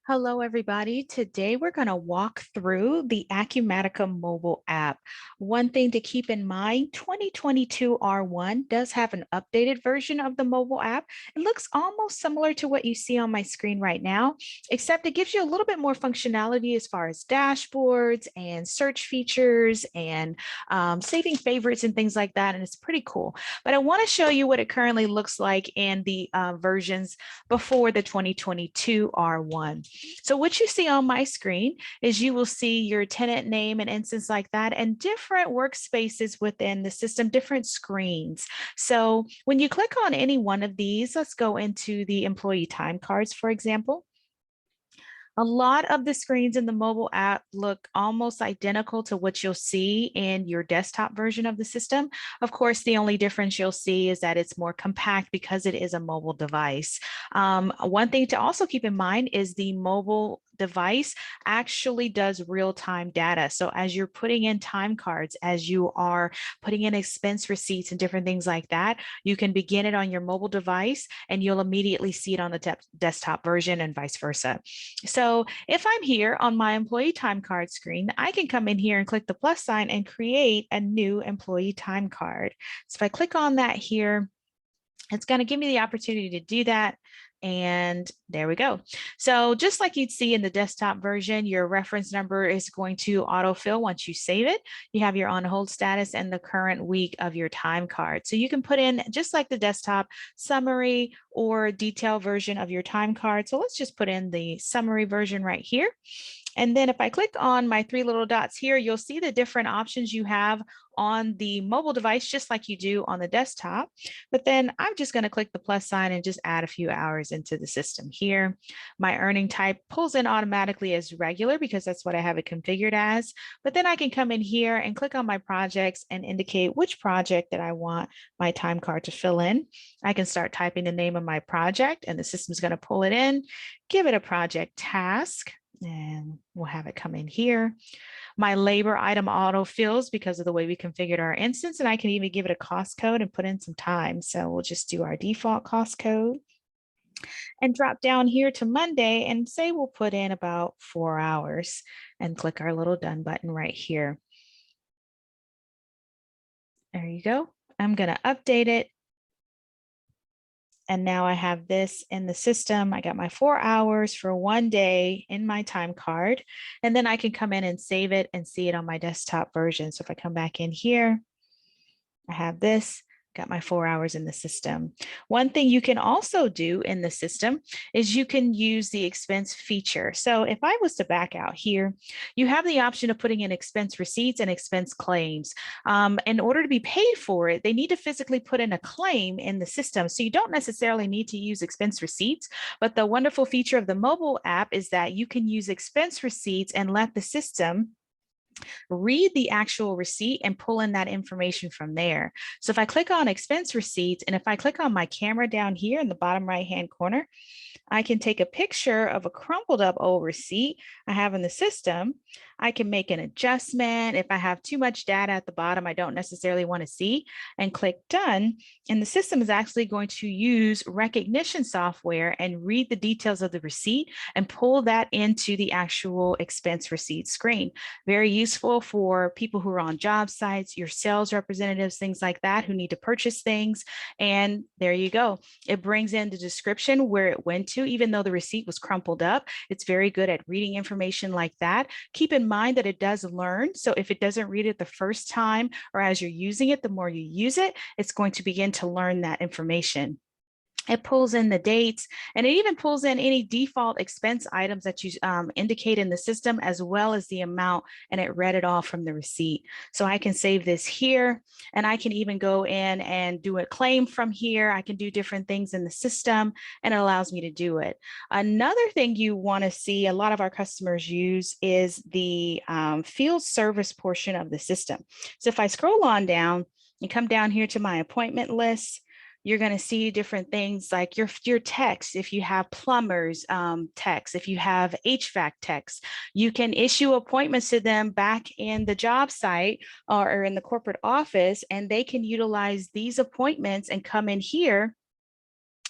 Hello, everybody. Today we're going to walk through the Acumatica mobile app. One thing to keep in mind, 2022 R1 does have an updated version of the mobile app. It looks almost similar to what you see on my screen right now, except it gives you a little bit more functionality as far as dashboards and search features and saving favorites and things like that. And it's pretty cool. But I want to show you what it currently looks like in the versions before the 2022 R1. So what you see on my screen is you will see your tenant name and instance like that and different workspaces within the system, different screens. So when you click on any one of these, let's go into the employee time cards, for example. A lot of the screens in the mobile app look almost identical to what you'll see in your desktop version of the system. Of course, the only difference you'll see is that it's more compact because it is a mobile device. One thing to also keep in mind is the mobile device actually does real-time data. So as you're putting in time cards, as you are putting in expense receipts and different things like that, you can begin it on your mobile device and you'll immediately see it on the desktop version and vice versa. So if I'm here on my employee time card screen, I can come in here and click the plus sign and create a new employee time card. So if I click on that here, it's going to give me the opportunity to do that. And there we go. So just like you'd see in the desktop version, your reference number is going to autofill once you save it. You have your on hold status and the current week of your time card. So you can put in, just like the desktop, summary or detailed version of your time card. So let's just put in the summary version right here. And then if I click on my three little dots here, you'll see the different options you have on the mobile device, just like you do on the desktop. But then I'm just going to click the plus sign and just add a few hours into the system here. My earning type pulls in automatically as regular because that's what I have it configured as. But then I can come in here and click on my projects and indicate which project that I want my time card to fill in. I can start typing the name of my project and the system's going to pull it in, give it a project task, and we'll have it come in here. My labor item auto fills because of the way we configured our instance, and I can even give it a cost code and put in some time. So we'll just do our default cost code and drop down here to Monday and say we'll put in about 4 hours and click our little done button right here. There you go. I'm going to update it. And now I have this in the system. I got my 4 hours for one day in my time card. And then I can come in and save it and see it on my desktop version. So if I come back in here, I have this. Got my 4 hours in the system. One thing you can also do in the system is you can use the expense feature. So if I was to back out here, you have the option of putting in expense receipts and expense claims. In order to be paid for it, they need to physically put in a claim in the system. So you don't necessarily need to use expense receipts, but the wonderful feature of the mobile app is that you can use expense receipts and let the system read the actual receipt and pull in that information from there. So if I click on expense receipts, and if I click on my camera down here in the bottom right-hand corner, I can take a picture of a crumpled up old receipt I have in the system. I can make an adjustment. If I have too much data at the bottom, I don't necessarily want to see, and click done. And the system is actually going to use recognition software and read the details of the receipt and pull that into the actual expense receipt screen. Very useful for people who are on job sites, your sales representatives, things like that, who need to purchase things. And there you go. It brings in the description where it went to, even though the receipt was crumpled up. It's very good at reading information like that. Keep in mind that it does learn. So if it doesn't read it the first time or as you're using it, the more you use it, it's going to begin to learn that information. It pulls in the dates, and it even pulls in any default expense items that you indicate in the system, as well as the amount, and it read it all from the receipt. So I can save this here, and I can even go in and do a claim from here. I can do different things in the system, and it allows me to do it. Another thing you want to see a lot of our customers use is the field service portion of the system. So if I scroll on down and come down here to my appointment list, you're going to see different things like your techs. If you have plumbers techs, if you have HVAC techs, you can issue appointments to them back in the job site or in the corporate office, and they can utilize these appointments and come in here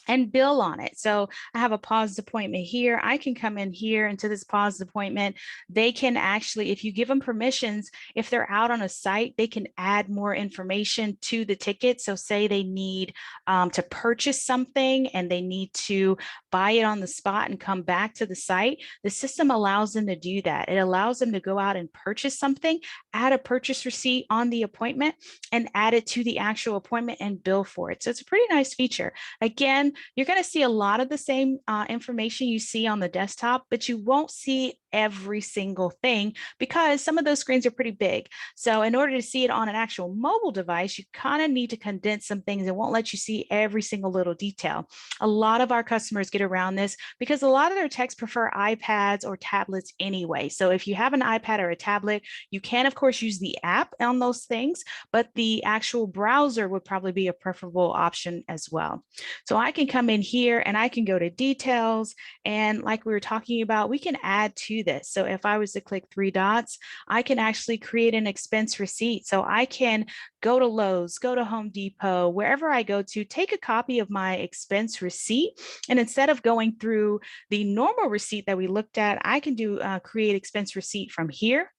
and bill on it. So I have a paused appointment here. I can come in here into this paused appointment. They can actually, if you give them permissions, if they're out on a site, they can add more information to the ticket. So say they need to purchase something and they need to buy it on the spot and come back to the site. The system allows them to do that. It allows them to go out and purchase something, add a purchase receipt on the appointment and add it to the actual appointment and bill for it. So it's a pretty nice feature. Again, you're going to see a lot of the same information you see on the desktop, but you won't see every single thing because some of those screens are pretty big. So in order to see it on an actual mobile device, you kind of need to condense some things. It won't let you see every single little detail. A lot of our customers get around this because a lot of their techs prefer iPads or tablets anyway. So if you have an iPad or a tablet, you can of course use the app on those things, but the actual browser would probably be a preferable option as well. So I can come in here and I can go to details, and like we were talking about, we can add to this. So if I was to click three dots, I can actually create an expense receipt. So I can go to Lowe's, go to Home Depot, wherever I go to, take a copy of my expense receipt. And instead of going through the normal receipt that we looked at, I can do create expense receipt from here.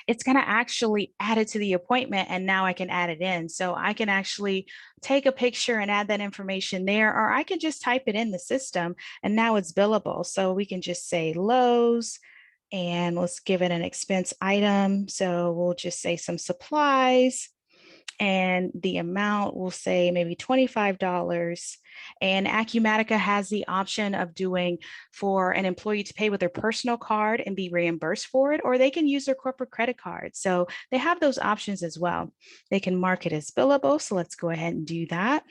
It's going to actually add it to the appointment, and now I can add it in. So I can actually take a picture and add that information there, or I can just type it in the system and now it's billable. So we can just say Lowe's and let's give it an expense item. So we'll just say some supplies, and the amount will say maybe $25. And Acumatica has the option of doing for an employee to pay with their personal card and be reimbursed for it, or they can use their corporate credit card. So they have those options as well. They can mark it as billable. So let's go ahead and do that.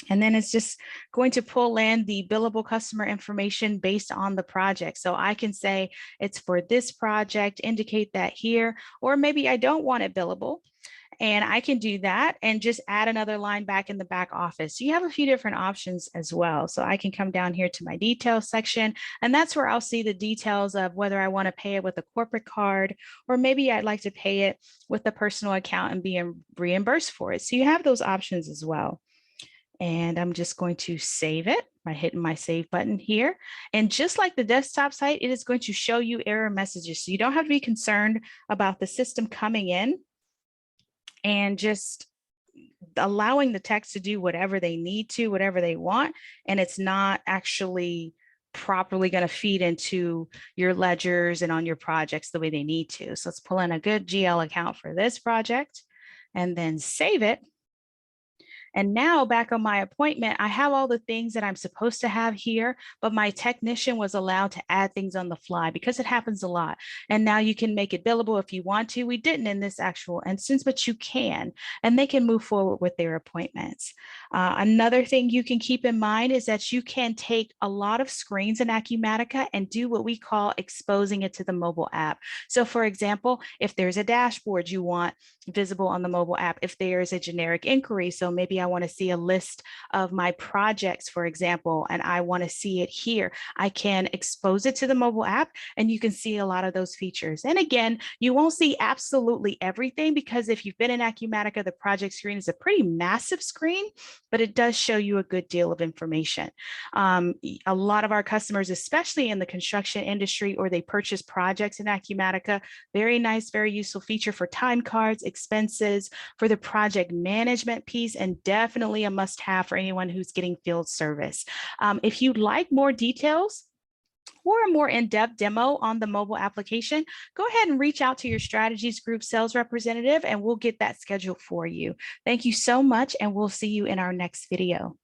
And then it's just going to pull in the billable customer information based on the project. So I can say it's for this project, indicate that here, or maybe I don't want it billable. And I can do that and just add another line back in the back office. So you have a few different options as well. So I can come down here to my details section, and that's where I'll see the details of whether I want to pay it with a corporate card, or maybe I'd like to pay it with a personal account and be reimbursed for it. So you have those options as well. And I'm just going to save it by hitting my save button here. And just like the desktop site, it is going to show you error messages. So you don't have to be concerned about the system coming in and just allowing the text to do whatever they need to, whatever they want, and it's not actually properly going to feed into your ledgers and on your projects the way they need to. So let's pull in a good GL account for this project and then save it. And now back on my appointment, I have all the things that I'm supposed to have here, but my technician was allowed to add things on the fly because it happens a lot. And now you can make it billable if you want to. We didn't in this actual instance, but you can, and they can move forward with their appointments. Another thing you can keep in mind is that you can take a lot of screens in Acumatica and do what we call exposing it to the mobile app. So for example, if there's a dashboard you want visible on the mobile app, if there's a generic inquiry, so maybe I want to see a list of my projects, for example, and I want to see it here, I can expose it to the mobile app and you can see a lot of those features. And again, you won't see absolutely everything because if you've been in Acumatica, the project screen is a pretty massive screen, but it does show you a good deal of information. A lot of our customers, especially in the construction industry, or they purchase projects in Acumatica, very nice, very useful feature for time cards, expenses, for the project management piece, and definitely a must-have for anyone who's getting field service. If you'd like more details or a more in-depth demo on the mobile application, go ahead and reach out to your strategies group sales representative and we'll get that scheduled for you. Thank you so much, and we'll see you in our next video.